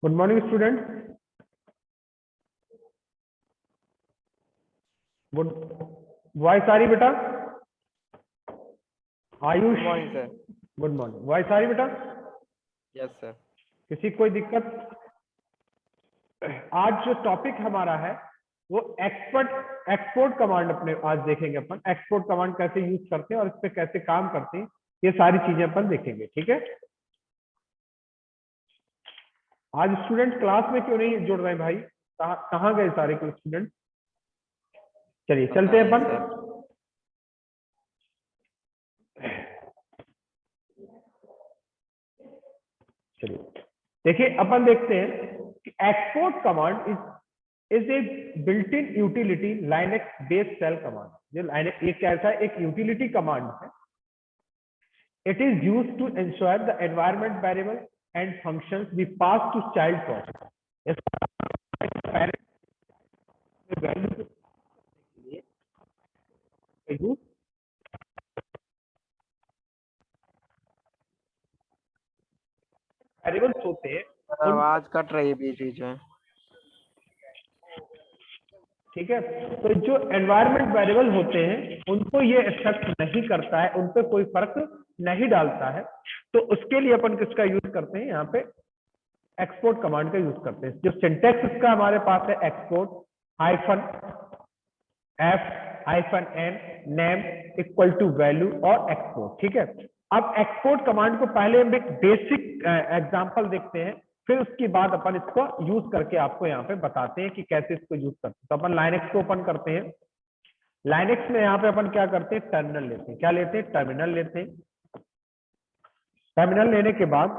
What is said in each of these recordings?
Good morning student. Good voice आ रही बेटा? Ayush good morning sir. Good morning. Voice आ रही बेटा? Yes sir. किसी कोई दिक्कत? आज जो टॉपिक हमारा है वो एक्सपोर्ट कमांड अपने आज देखेंगे। अपन एक्सपोर्ट कमांड कैसे यूज करते हैं और इस पे कैसे काम करते हैं, ये सारी चीजें अपन देखेंगे। ठीक है, आज स्टूडेंट क्लास में क्यों नहीं जुड़ रहे हैं भाई? कहाँ गए सारे स्टूडेंट? चलिए चलते हैं अपन। चलिए देखिए, अपन देखते हैं कि export command is a built in utility Linux based shell command. ये लाइनेक्स एक कैसा है, एक यूटिलिटी कमांड है। It is used to ensure the environment variable and functions we pass to child process. Variables होते हैं, आवाज कट रही है बीच बीच में। ठीक है। तो जो एनवायरमेंट वेरिएबल होते हैं उनको ये इफेक्ट नहीं करता है, उन पे कोई फर्क नहीं डालता है। तो उसके लिए अपन किसका यूज करते हैं? यहाँ पे एक्सपोर्ट कमांड का यूज करते हैं। जो सिंटेक्स इसका हमारे पास है, export -f-n name equal to value और एक्सपोर्ट। ठीक है, अब एक्सपोर्ट कमांड को पहले हम एक बेसिक एग्जांपल देखते हैं, फिर उसके बाद अपन इसको यूज करके आपको यहाँ पे बताते हैं कि कैसे इसको यूज करते हैं। तो अपन लाइनेक्स को ओपन करते हैं। लाइनेक्स में यहाँ पे अपन क्या करते हैं? टर्मिनल लेते हैं। क्या लेते हैं? टर्मिनल लेते हैं। टर्मिनल लेने के बाद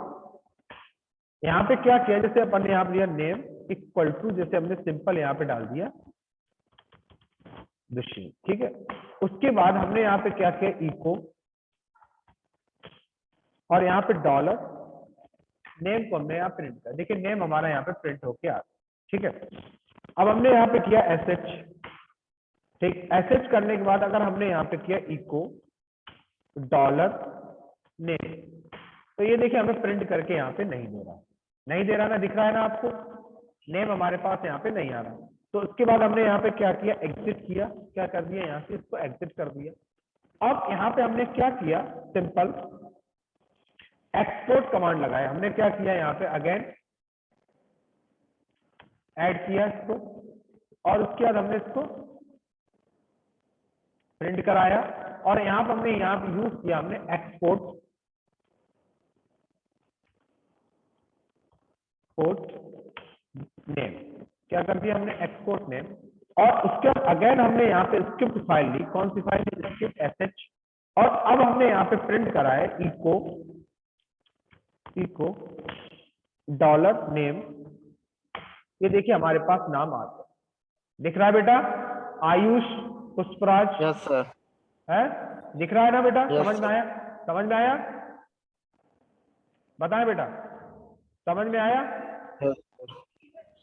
यहाँ पे क्या किया, जैसे अपन ने यहाँ लिया नेम इक्वल टू, जैसे हमने सिंपल यहाँ पे डाल दिया दुष्यंत। ठीक है, उसके बाद हमने यहाँ पे क्या किया? इको, और यहाँ पे डॉलर नेम को हमने यहाँ प्रिंट किया। देखिए नेम हमारा यहाँ पे प्रिंट होके आ, ठीक है। अब हमने यहाँ पे किया एसएच। ठीक, एसएच करने के बाद अगर हमने यहाँ पे किया इको डॉलर नेम, तो ये देखिए हमें प्रिंट करके यहाँ पे नहीं दे रहा, नहीं दे रहा ना, दिख रहा है ना आपको? नेम हमारे पास यहाँ पे नहीं आ रहा। तो उसके बाद हमने यहाँ पे क्या किया? एग्जिट किया। क्या कर दिया? यहाँ से इसको एग्जिट कर दिया। अब यहाँ पे हमने क्या किया? सिंपल एक्सपोर्ट कमांड लगाया। हमने क्या किया? यहाँ पे अगेन ऐड किया इसको, और उसके बाद हमने इसको प्रिंट कराया, और यहाँ पर हमने यहाँ पे यूज किया हमने एक्सपोर्ट नेम। क्या कर दिया हमने? Export name. और उसके बाद अगेन हमने यहाँ पे स्क्रिप्ट फाइल ली। कौन सी फाइल ली? Script SH. और अब हमने यहाँ पे प्रिंट करा है इको डॉलर नेम। ये देखिए हमारे पास नाम आता है, दिख रहा है बेटा? आयुष पुष्पराज। Yes sir. है, दिख रहा है ना बेटा? Yes, समझ में आया? समझ में आया? बताएं बेटा, समझ में आया?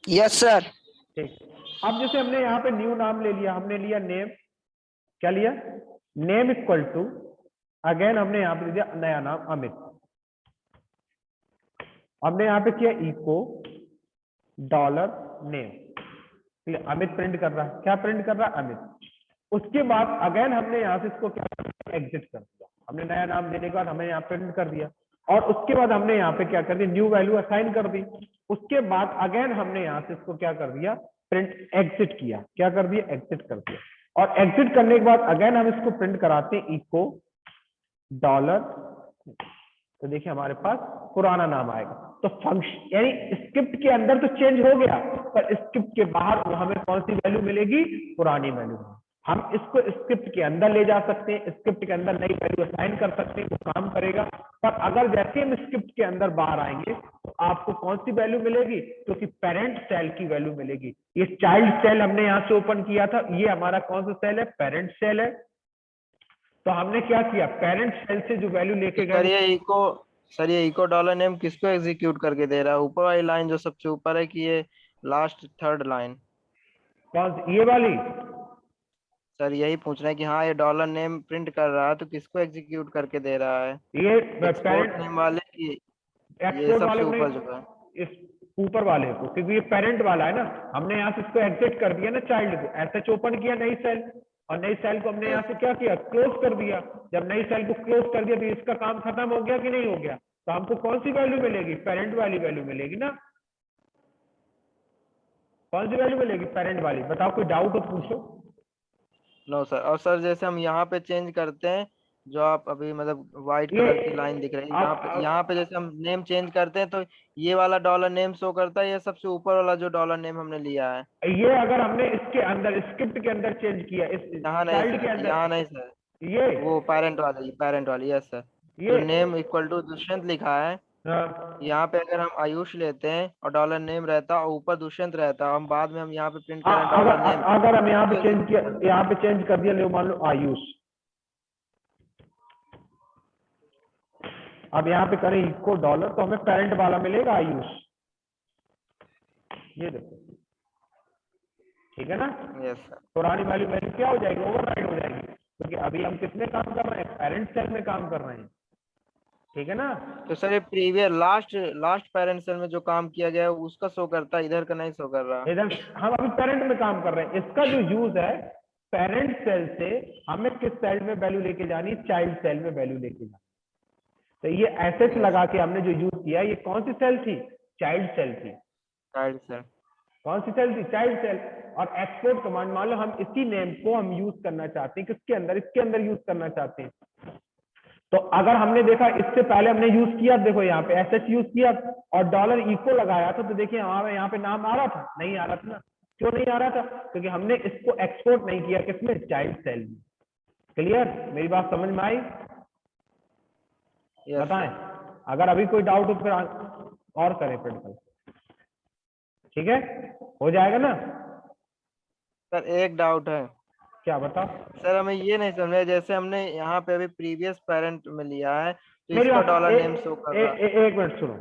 Yes sir. ठीक, अब जैसे हमने यहाँ पे न्यू नाम ले लिया, हमने लिया नेम। क्या लिया? नेम इक्वल टू, अगेन हमने यहाँ पे दिया नया नाम अमित। हमने यहाँ पे किया echo dollar name. Amit print कर रहा है। क्या प्रिंट कर रहा है? अमित। उसके बाद अगेन हमने यहाँ से इसको क्या एग्जिट कर दिया। हमने नया नाम देने के बाद हमें यहाँ प्रिंट कर दिया, और उसके बाद हमने यहाँ पे क्या कर दिया? न्यू वैल्यू असाइन कर दी। उसके बाद अगेन हमने यहाँ से इसको क्या कर दिया? प्रिंट एग्जिट किया। क्या कर दिया? एग्जिट कर दिया। और एग्जिट करने के बाद अगेन हम इसको प्रिंट कराते हैं इको डॉलर। तो देखिए हमारे पास पुराना नाम आएगा। तो फंक्शन यानी स्क्रिप्ट के अंदर तो चेंज हो गया, पर स्क्रिप्ट के बाहर हमें कौन सी वैल्यू मिलेगी? पुरानी वैल्यू। हम इसको स्क्रिप्ट के अंदर ले जा सकते हैं, स्क्रिप्ट के अंदर नई वैल्यू असाइन कर सकते हैं, वो काम करेगा। पर अगर जैसे हम स्क्रिप्ट के अंदर बाहर आएंगे तो आपको कौन सी वैल्यू मिलेगी? तो कि पेरेंट सेल की वैल्यू मिलेगी। ये चाइल्ड सेल हमने यहाँ से ओपन किया था, ये हमारा कौन सा सेल है? पेरेंट सेल है। तो हमने क्या किया? पेरेंट सेल से जो वैल्यू लेके गए, सर ये इको डॉलर नेम किसको एग्जीक्यूट करके दे रहा है? ऊपर वाली लाइन जो सबसे ऊपर है कि ये लास्ट थर्ड लाइन? कौन सी? ये वाली? सर यही पूछ रहे हैं कि हाँ ये डॉलर नेम प्रिंट कर रहा है तो किसको एग्जीक्यूट करके दे रहा है? ये एक्सपोर्ट नेम वाले की? ये एक्सपोर्ट सबसे वाले को ऊपर जो है नहीं, इस ऊपर वाले को, क्योंकि ये पेरेंट वाला है ना, हमने यहाँ से इसको एग्जिट कर दिया ना चाइल्ड को, एसएच ओपन किया नई सेल, और नई सेल को हमने यहाँ से क्या किया, क्लोज कर दिया। जब नई सेल को क्लोज कर दिया तो इसका काम खत्म हो गया कि नहीं हो गया? तो हमको कौन सी वैल्यू मिलेगी? पेरेंट वाली वैल्यू मिलेगी ना। कौन सी वैल्यू मिलेगी? पेरेंट वाली। बताओ, कोई डाउट हो तो पूछो। No sir. और सर जैसे हम यहाँ पे चेंज करते हैं, जो आप अभी मतलब व्हाइट ये कलर की लाइन दिख रही है, अब यहाँ पे जैसे हम नेम चेंज करते हैं तो ये वाला डॉलर नेम शो करता है, ये सबसे ऊपर वाला जो डॉलर नेम हमने लिया है? ये अगर हमने इसके अंदर स्क्रिप्ट के अंदर चेंज किया, इस यहाँ नहीं चाइल्ड के सर, यहाँ अंदर, नहीं सर। ये वो पेरेंट वाली यस सर। ये जो नेम इक्वल टू दुष्यंत लिखा है, हाँ, यहाँ पे अगर हम आयुष लेते हैं और डॉलर नेम रहता और ऊपर दुष्यंत रहता, हम बाद में हम यहाँ पे प्रिंट करें अगर डॉलर नेम, अगर हम यहाँ पे तो चेंज किया, यहाँ पे चेंज कर दिया, लो मान लो आयुष, अब यहाँ पे करें इको डॉलर, तो हमें पेरेंट वाला मिलेगा आयुष। ये देखो, ठीक है ना? Yes sir. पुरानी वाली वैल्यू क्या हो जाएगी? ओवरराइड हो जाएगी, क्योंकि अभी हम किसमें काम कर रहे हैं? पेरेंट सेल में काम कर रहे हैं, ठीक है ना? तो सर ये previous last last parent shell में जो काम किया गया है उसका शो करता है, इधर का नहीं शो कर रहा। इधर हम अभी पेरेंट में काम कर रहे हैं, इसका जो यूज है, पेरेंट सेल से हमें किस सेल में वैल्यू लेके जानी? चाइल्ड सेल में वैल्यू लेके जानी। तो ये एसएच लगा के हमने जो यूज किया, ये कौन सी सेल थी? चाइल्ड सेल थी। Child shell. कौन सी सेल थी? Child shell. और एक्सपोर्ट कमांड, मान लो हम इसी नेम को हम यूज करना चाहते हैं, किसके अंदर? इसके अंदर यूज करना चाहते हैं। तो अगर हमने देखा इससे पहले हमने यूज किया, देखो यहाँ पे एसएच यूज किया और डॉलर इको लगाया था, तो देखिए हमारा यहाँ पे नाम आ रहा था? नहीं आ रहा था ना। क्यों नहीं आ रहा था? क्योंकि हमने इसको एक्सपोर्ट नहीं किया, किसमें? चाइल्ड सेल में। क्लियर? मेरी बात समझ में आई? यस बताएं, सर। अगर अभी कोई डाउट हो फिर और करें प्रैक्टिकल। ठीक है, हो जाएगा ना? सर एक डाउट है। क्या बताओ? सर हमें ये नहीं समझा, जैसे हमने यहाँ पे अभी प्रीवियस पेरेंट में लिया है तो मेरी इसका बात डॉलर नेम शो कर रहा। एक मिनट सुनो।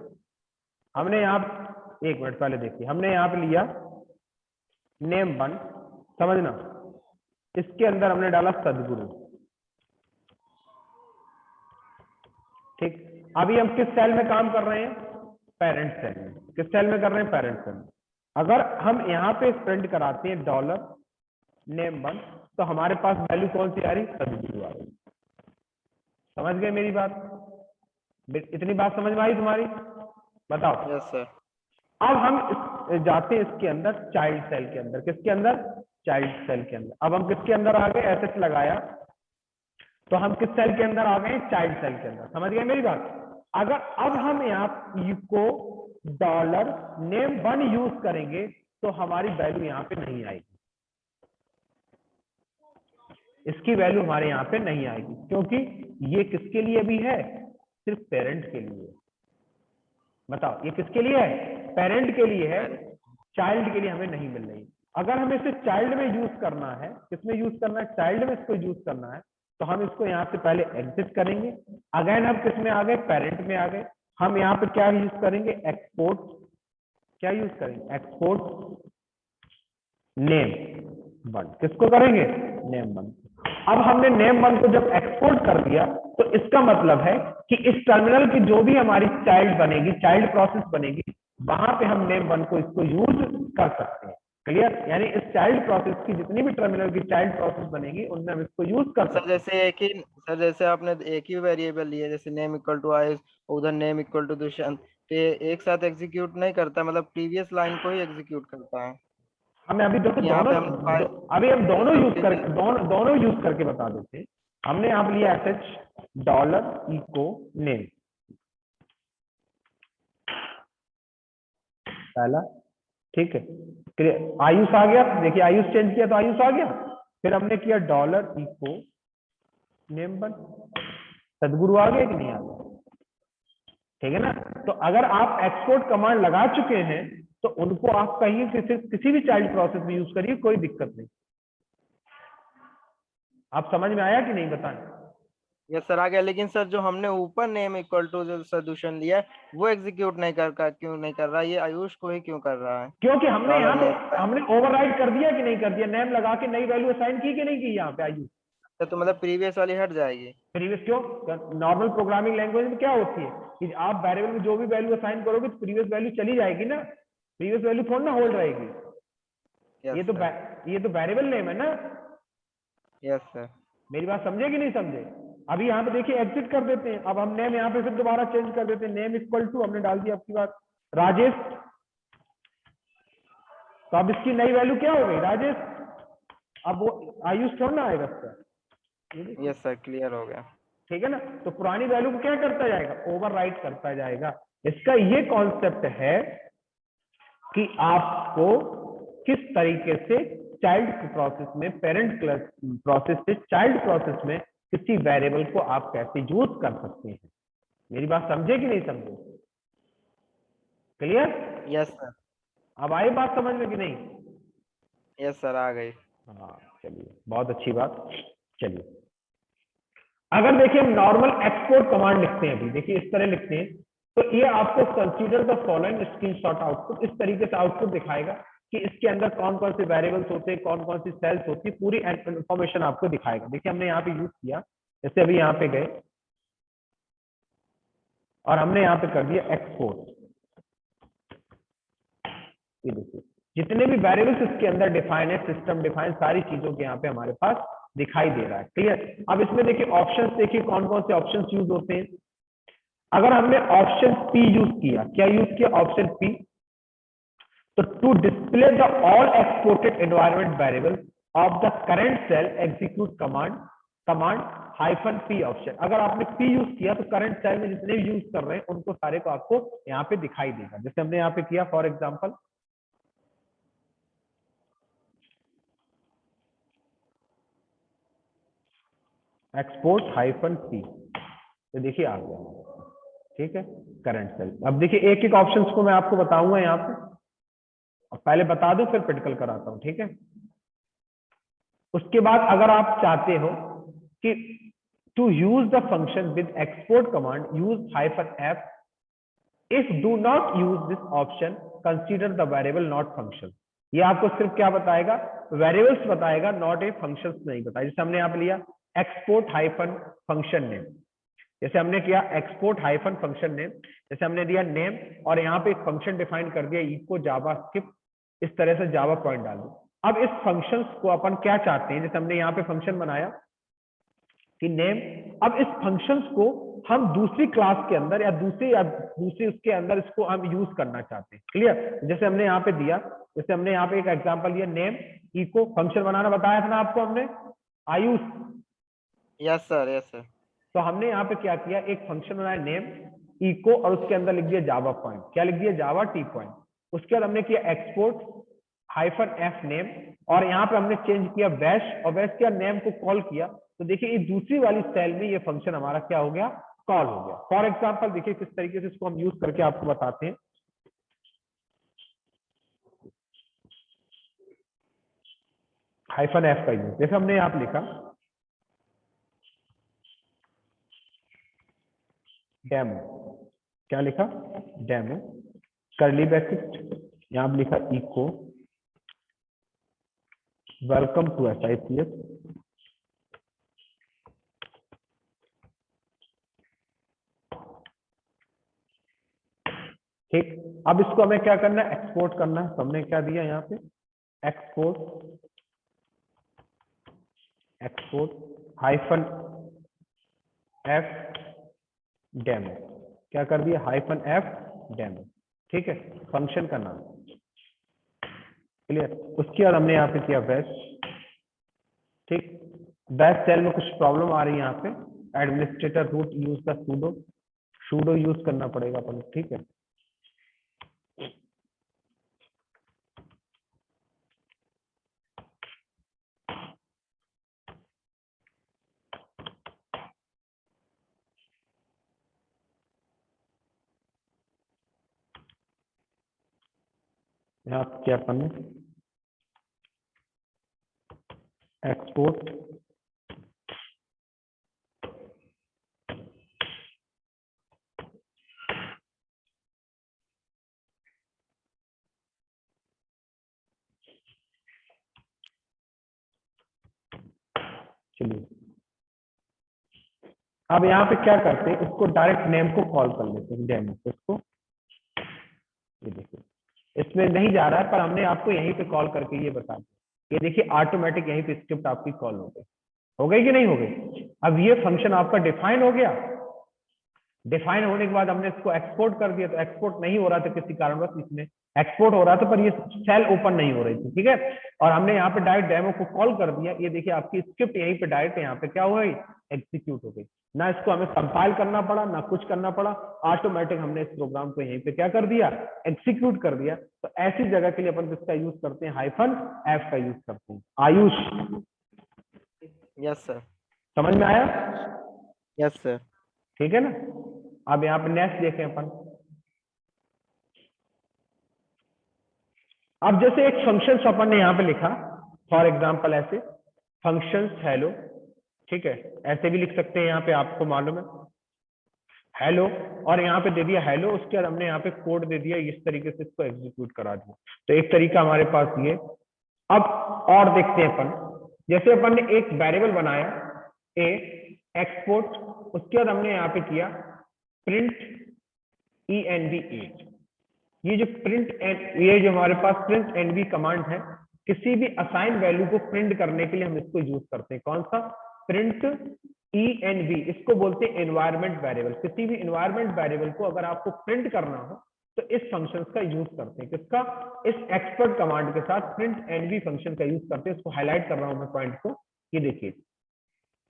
हमने यहाँ, एक मिनट पहले देखिए, हमने यहाँ पे लिया नेम वन, समझना, इसके अंदर हमने डाला सदगुरु। ठीक, अभी हम किस सेल में काम कर रहे हैं? पेरेंट सेल में। किस सेल में कर रहे हैं? पेरेंट सेल में। अगर हम यहाँ पे प्रिंट कराते हैं डॉलर नेम वन, तो हमारे पास वैल्यू कौन सी आ रही? सदगुरु आ रही। समझ गए मेरी बात? इतनी बात समझ में आई तुम्हारी? बताओ। Yes sir. अब हम जाते हैं इसके अंदर, चाइल्ड सेल के अंदर। किसके अंदर? चाइल्ड सेल के अंदर। अब हम किसके अंदर आ गए? एसएच लगाया, तो हम किस सेल के अंदर आ गए? चाइल्ड सेल के अंदर। समझ गए मेरी बात? अगर अब हम यहाँ को डॉलर नेम वन यूज करेंगे, तो हमारी वैल्यू यहाँ पे नहीं आएगी, इसकी वैल्यू हमारे यहाँ पे नहीं आएगी, क्योंकि ये किसके लिए भी है? सिर्फ पेरेंट के लिए। बताओ, ये किसके लिए है? पेरेंट के लिए है, चाइल्ड के लिए हमें नहीं मिल रही। अगर हमें इसे चाइल्ड में यूज करना है, किसमें यूज करना है? चाइल्ड में इसको यूज करना है, तो हम इसको यहाँ से पहले एग्जिट करेंगे। अगेन हम किस में आ गए? पेरेंट में आ गए। हम यहाँ पे क्या यूज करेंगे? एक्सपोर्ट। क्या यूज करेंगे? Export name one. किसको करेंगे? Name one. अब हमने नेम वन को जब एक्सपोर्ट कर दिया, तो इसका मतलब है कि इस टर्मिनल की जो भी हमारी चाइल्ड बनेगी, चाइल्ड प्रोसेस बनेगी, वहां पे हम नेम वन को इसको यूज कर सकते हैं। क्लियर? यानी इस चाइल्ड प्रोसेस की जितनी भी टर्मिनल की चाइल्ड प्रोसेस बनेगी, उनमें हम इसको यूज कर सर सकते हैं। जैसे एक ही सर जैसे आपने एक ही वेरिएबल लिया, जैसे नेम इक्वल टू आयुष, उधर नेम इक्वल टू दुष्यंत, तो ये एक साथ एग्जीक्यूट नहीं करता, मतलब प्रीवियस लाइन को ही एग्जीक्यूट करता है? हमें अभी देखो क्योंकि यहाँ दोनों पे हमने अभी हम दोनों सब यूज करके दोनों यूज करके बता देते हैं। हमने यहाँ पे लिया एसएच डॉलर इको नेम, पहला, ठीक है। क्लियर? आयुष आ गया, देखिए आयुष चेंज किया तो आयुष आ गया। फिर हमने किया डॉलर इको नेम वन, सदगुरु आ गया कि नहीं आ गया? ठीक है ना? तो अगर आप एक्सपोर्ट कमांड लगा चुके हैं, तो उनको आप कहीं किसी भी चाइल्ड प्रोसेस में यूज करिए, कोई दिक्कत नहीं। आप समझ में आया कि नहीं? बताएं। यस सर आ गया। लेकिन सर जो हमने ऊपर नेम इक्वल टू जो सदुशन लिया है वो एग्जीक्यूट नहीं क्यों नहीं कर रहा? ये आयुष को ही क्यों कर रहा है? क्योंकि हमने डॉलर यहाँ नेम पे हमने ओवरराइड कर दिया कि नहीं कर दिया? नेम लगा के नई वैल्यू असाइन की कि नहीं की यहाँ पे आयुष? तो मतलब प्रीवियस वाली हट जाएगी? प्रीवियस क्यों? नॉर्मल प्रोग्रामिंग लैंग्वेज में क्या होती है कि आप वेरिएबल में जो भी वैल्यू असाइन करोगे, तो प्रीवियस वैल्यू चली जाएगी ना। प्रीवियस वैल्यू थोड़ी ना होल्ड रहेगी, यस ये तो सर। ये तो वेरिएबल नेम है ना। Yes sir. मेरी बात समझे कि नहीं समझे? अभी यहाँ पे देखिए एग्जिट कर देते हैं, अब हम नेम यहाँ पे फिर दोबारा चेंज कर देते हैं, नेम इक्वल टू हमने डाल दिया आपकी बात राजेश, तो अब इसकी नई वैल्यू क्या हो गई राजेश, अब वो आयुष थोड़ा ना आएगा इसका। यस सर, क्लियर हो गया। ठीक है ना, तो पुरानी वैल्यू को क्या करता जाएगा, ओवरराइट करता जाएगा। इसका ये कॉन्सेप्ट है कि आपको किस तरीके से चाइल्ड प्रोसेस में, पेरेंट प्रोसेस से चाइल्ड प्रोसेस में किसी वेरिएबल को आप कैसे यूज कर सकते हैं। मेरी बात समझे कि नहीं समझे? क्लियर? Yes sir. अब आई बात समझ में कि नहीं? यस सर, आ गई। हाँ चलिए, बहुत अच्छी बात। चलिए, अगर देखिए हम नॉर्मल एक्सपोर्ट कमांड लिखते हैं, अभी देखिए इस तरह लिखते हैं, तो ये आपको consider the following screenshot output, इस तरीके से आउटपुट दिखाएगा कि इसके अंदर कौन कौन से वेरिएबल्स होते हैं, कौन कौन सी सेल्स होती है, पूरी इंफॉर्मेशन आपको दिखाएगा। देखिए हमने यहाँ पे यूज किया, जैसे अभी यहाँ पे गए और हमने यहाँ पे कर दिया एक्सपोर्ट, ये देखिए जितने भी वेरिएबल्स इसके अंदर डिफाइन है, सिस्टम डिफाइन, सारी चीजों के यहाँ पे हमारे पास दिखाई दे रहा है। क्लियर? अब इसमें देखिए ऑप्शंस, देखिए कौन कौन से ऑप्शंस यूज होते हैं। अगर हमने ऑप्शन पी यूज किया, क्या यूज किया ऑप्शन पी, तो to display the all exported environment variable of the current shell execute command hyphen p option. अगर आपने पी यूज किया तो करंट सेल में जितने भी यूज कर रहे हैं उनको सारे को आपको यहाँ पे दिखाई देगा। जैसे हमने यहाँ पे किया for example, export hyphen P, तो देखिए आ गया। ठीक है, करंट सेल। अब देखिए एक एक ऑप्शंस को मैं आपको बताऊंगा यहाँ पे, और पहले बता दूं फिर प्रैक्टिकल कराता हूं। ठीक है, उसके बाद अगर आप चाहते हो कि to use the function with export command use hyphen f, if do not use this option consider the variable not function. ये आपको सिर्फ क्या बताएगा, वेरिएबल्स बताएगा, नॉट ए फंक्शंस नहीं बताएगा। जैसे हमने यहाँ पे लिया एक्सपोर्ट हाइफन फंक्शन नेम, जैसे हमने किया एक्सपोर्ट हाइफन फंक्शन नेम, जैसे हमने दिया नेम और यहाँ पे एक फंक्शन डिफाइन कर दिया इको जावास्क्रिप्ट, इस तरह से जावा पॉइंट डाल दो। अब इस फंक्शंस को अपन क्या चाहते हैं, जैसे हमने यहाँ पे फंक्शन बनाया कि नेम, अब इस फंक्शंस को हम दूसरी क्लास के अंदर या दूसरी उसके अंदर इसको हम यूज करना चाहते हैं। क्लियर? जैसे हमने यहाँ पे दिया, जैसे हमने यहाँ पे एक एग्जांपल दिया नेम इको, फंक्शन बनाना बताया था ना आपको हमने Ayush. Yes sir. Yes sir. तो हमने यहाँ पे क्या किया, एक फंक्शन बनाया नेम इको और उसके अंदर लिख दिया जावा पॉइंट, क्या लिख दिया जावा टी पॉइंट। उसके बाद हमने किया एक्सपोर्ट हाइफन एफ नेम, और यहाँ पे हमने चेंज किया वैश, और वैश किया नेम को कॉल किया। तो देखिए ये दूसरी वाली सेल में ये फंक्शन हमारा क्या हो गया, कॉल हो गया। फॉर एग्जाम्पल देखिए किस तरीके से इसको हम यूज करके आपको बताते हैं। हाइफन एफ का यूज, जैसे हमने यहाँ पे लिखा डेमो, क्या लिखा डेमो, करली ब्रैकेट, यहाँ पे लिखा इको वेलकम टू SICS, ठीक। अब इसको हमें क्या करना है, एक्सपोर्ट करना है। तो हमने क्या दिया यहाँ पे एक्सपोर्ट हाइफन एफ डेमो, क्या कर दिया हाइफन एफ डेमो। ठीक है, फंक्शन का नाम। क्लियर? उसके बाद हमने यहाँ पे किया बैश। ठीक, बैश सेल में कुछ प्रॉब्लम आ रही है यहाँ पे, administrator root use the sudo use करना पड़ेगा अपन। ठीक है, यहाँ क्या करना, एक्सपोर्ट चलिए, अब यहाँ पे क्या करते हैं, इसको डायरेक्ट नेम को कॉल कर लेते हैं, डेमो को। इसको ये देखिए इसमें नहीं जा रहा है, पर हमने आपको यहीं पे कॉल करके ये बता दिया। ये देखिए ऑटोमेटिक यहीं पे स्क्रिप्ट आपकी कॉल हो गई कि नहीं हो गई। अब ये फंक्शन आपका डिफाइन हो गया। डिफाइन होने के बाद हमने इसको एक्सपोर्ट कर दिया, तो एक्सपोर्ट नहीं हो रहा था किसी कारणवश, इसमें एक्सपोर्ट हो रहा था पर ये सेल ओपन नहीं हो रही थी, ठीक है। और हमने यहाँ पे डायरेक्ट डेमो को कॉल कर दिया। ये देखिए आपकी स्क्रिप्ट यहीं पे डायरेक्ट यहाँ पे क्या हो गई, एग्जीक्यूट हो गई। ना इसको हमें कंपाइल करना पड़ा, ना कुछ करना पड़ा, ऑटोमेटिक हमने इस प्रोग्राम को यहीं पे क्या कर दिया, एग्जीक्यूट कर दिया। तो ऐसी जगह के लिए अपन किसका यूज करते हैं, -f का यूज करते हैं। Ayush, yes sir. समझ में आया? Yes sir. ठीक है ना। अब यहाँ पे नेक्स्ट देखें अपन। अब जैसे एक फंक्शन अपन ने यहाँ पे लिखा, फॉर एग्जांपल ऐसे फंक्शंस हेलो, ठीक है, ऐसे भी लिख सकते हैं, यहाँ पे आपको मालूम है हेलो, और यहाँ पे दे दिया हेलो, उसके बाद हमने यहाँ पे कोड दे दिया, इस तरीके से इसको एग्जीक्यूट करा दिया। तो एक तरीका हमारे पास ये। अब और देखते हैं अपन, जैसे अपन ने एक वेरिएबल बनाया ए एक्सपोर्ट, उसके बाद हमने यहाँ पे किया प्रिंट env8। ये जो प्रिंट एंड, ये जो हमारे पास प्रिंट एनवी कमांड है, किसी भी असाइन वैल्यू को प्रिंट करने के लिए हम इसको यूज करते हैं। कौन सा, प्रिंट env, इसको बोलते हैं एनवायरमेंट वेरिएबल। किसी भी एनवायरमेंट वेरिएबल को अगर आपको प्रिंट करना हो तो इस फंक्शन का यूज करते हैं। किसका, इस एक्सपोर्ट कमांड के साथ प्रिंट एनवी फंक्शन का यूज करते हैं। इसको हाईलाइट कर रहा हूं मैं पॉइंट को, ये देखिए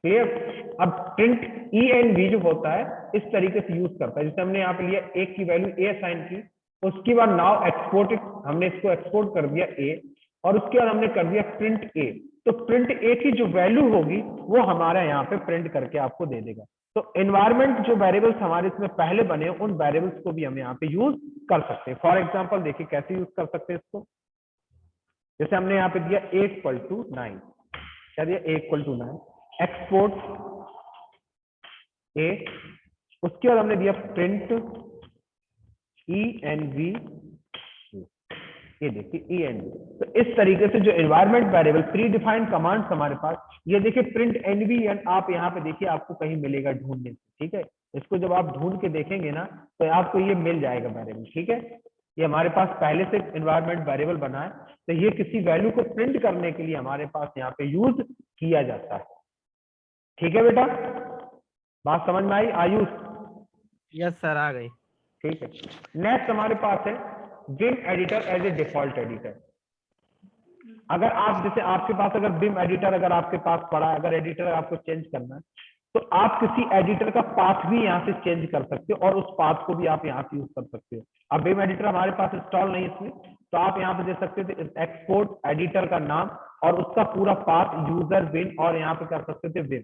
क्लियर। अब प्रिंट env जो होता है इस तरीके से यूज करता है, जैसे हमने यहाँ पे लिया एक की वैल्यू ए असाइन की, उसके बाद नाउ एक्सपोर्ट इट, हमने इसको एक्सपोर्ट कर दिया ए, और उसके बाद हमने कर दिया प्रिंट ए। तो प्रिंट ए की जो वैल्यू होगी वो हमारा यहाँ पे प्रिंट करके आपको दे देगा। तो एनवायरमेंट जो वेरिएबल्स हमारे इसमें पहले बने उन वेरिएबल्स को भी हम यहाँ पे यूज कर सकते हैं। फॉर एग्जाम्पल देखिए कैसे यूज कर सकते हैं इसको। जैसे हमने यहाँ पे दिया a = 9, क्या दिया, a = 9, एक्सपोर्ट ए, उसके बाद हमने दिया प्रिंट env, ये देखिए env। तो इस तरीके से जो environment variable pre defined commands हमारे पास, ये देखिए प्रिंट env आप यहाँ पे देखिए आपको कहीं मिलेगा ढूंढने, ठीक है। इसको जब आप ढूंढ के देखेंगे ना तो आपको ये मिल जाएगा वेरिएबल, ठीक है। ये हमारे पास पहले से एनवायरमेंट वेरिएबल बना है, तो ये किसी वैल्यू को प्रिंट करने के लिए हमारे पास यहाँ पे यूज किया जाता है। ठीक है बेटा, बात समझ में आई आयुष? यस सर, आ गई। ठीक है। नेक्स्ट हमारे पास है Vim editor as a default editor. अगर आप, जैसे आपके पास अगर बिम एडिटर अगर आपके पास पड़ा है, अगर एडिटर आपको चेंज करना है तो आप किसी एडिटर का पाथ भी यहाँ से चेंज कर सकते हो और उस पाथ को भी आप यहाँ से यूज कर सकते हो। अब बिम एडिटर हमारे पास इंस्टॉल नहीं है इसमें, तो आप यहाँ पे दे सकते थे एक्सपोर्ट एडिटर का नाम और उसका पूरा पाथ यूजर बिन, और यहाँ पे कर सकते थे बिम,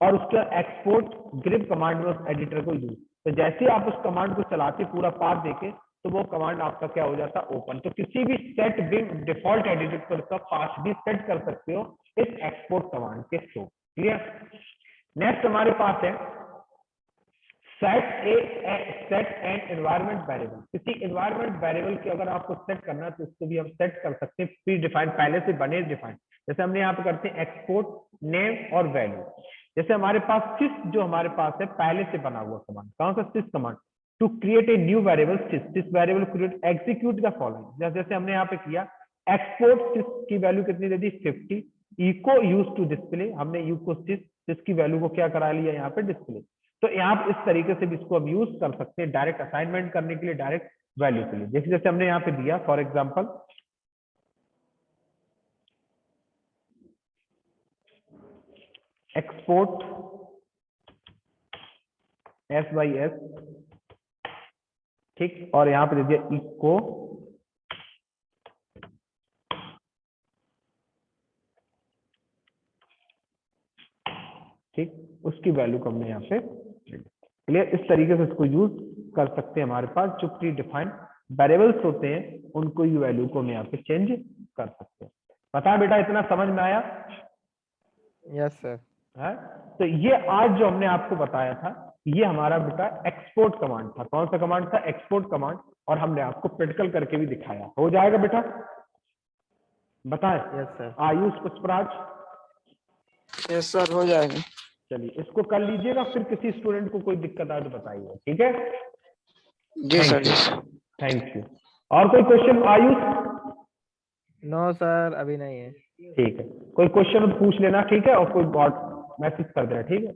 और उसका एक्सपोर्ट ग्रिप कमांड में उस एडिटर को यूज। तो जैसे आप उस कमांड को चलाते पूरा पाथ देके तो वो कमांड आपका क्या हो जाता है, ओपन। तो किसी भी सेट बिम डिफॉल्ट एडिटर का पाथ भी सेट कर सकते हो इस एक्सपोर्ट कमांड के थ्रू। क्लियर। नेक्स्ट हमारे पास है सेट एंड एनवायरमेंट वेरिएबल। किसी एनवायरमेंट वेरिएबल की अगर आपको सेट करना है तो इसको भी हम सेट कर सकते हैं प्री डिफाइंड, पहले से बने डिफाइंड। जैसे हमने यहाँ पे करते हैं एक्सपोर्ट नेम और वैल्यू। जैसे हमारे पास sys जो हमारे पास है पहले से बना हुआ कमांड, कौन सा, sys command, to create a new variable sys variable create execute the following. जैसे हमने यहाँ पे किया एक्सपोर्ट sys की वैल्यू कितनी दे दी 50, इको यूज टू डिस्प्ले, हमने इको sys की वैल्यू को क्या करा लिया यहाँ पे डिस्प्ले। तो यहाँ इस तरीके से भी इसको अब यूज कर सकते हैं डायरेक्ट असाइनमेंट करने के लिए, डायरेक्ट वैल्यू के लिए। जैसे जैसे हमने यहाँ पे दिया फॉर एग्जाम्पल एक्सपोर्ट s/s, ठीक, और यहाँ पे दे दिया इको ठीक, उसकी वैल्यू को हमने यहाँ पे क्लियर। इस तरीके से इसको यूज कर सकते हैं। हमारे पास जो प्री डिफाइंड वेरिएबल्स होते हैं उनको ये वैल्यू को हम यहाँ पे चेंज कर सकते हैं। पता है बेटा, इतना समझ में आया? Yes sir. है। तो ये आज जो हमने आपको बताया था ये हमारा बेटा एक्सपोर्ट कमांड था। कौन सा कमांड था, एक्सपोर्ट कमांड, और हमने आपको प्रैक्टिकल करके भी दिखाया। हो जाएगा बेटा, बताएं? Yes sir. Ayush Pushpraj? Yes sir, हो जाएगा। चलिए इसको कर लीजिएगा, फिर किसी स्टूडेंट को कोई दिक्कत आए तो बताइए, ठीक है? जी सर, जी सर। Thank you. और कोई क्वेश्चन आयुष? नो सर अभी नहीं है। ठीक है, कोई क्वेश्चन पूछ लेना, ठीक है, और कोई मैसेज कर देना, ठीक है।